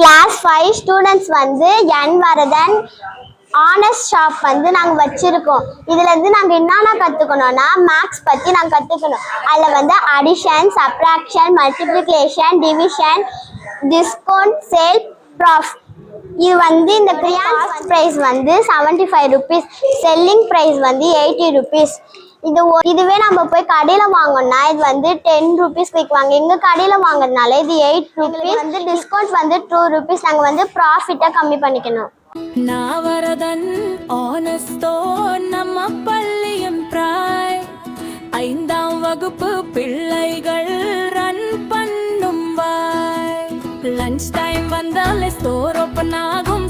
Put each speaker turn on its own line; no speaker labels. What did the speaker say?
Class 5 students வந்து என் Varadhan honest shop வந்து நாங்கள் வச்சுருக்கோம். இதுலேருந்து நாங்கள் என்னென்ன கற்றுக்கணும்னா மேக்ஸ் பற்றி நாங்கள் கற்றுக்கணும். அதில் வந்து addition, subtraction, multiplication, division, discount, sale, profit. இது வந்து இந்த கிரியான்ஸ் ப்ரைஸ் வந்து 75 ருபீஸ், செல்லிங் ப்ரைஸ் வந்து 80 ருபீஸ். இதுவே நம்ம போய் கடையில் வாங்கணும்னா இது வந்து 10 ருபீஸ் விற்குவாங்க. எங்கள் கடையில் வாங்குறதுனால இது 8 ருபீஸ். வந்து டிஸ்கவுண்ட் வந்து 2 ருபீஸ். நாங்கள் வந்து ப்ராஃபிட்டை கம்மி பண்ணிக்கணும்.
நான் வரதன் ஆனஸ்டோ நம்ம பள்ளியும் பிராய் 5ஆம் வகுப்பு பிள்ளைகள் ரன் பண்ணும் வாய். லஞ்ச் டைம் வந்தாலே ஸ்டோர் ஓப்பன் ஆகும்.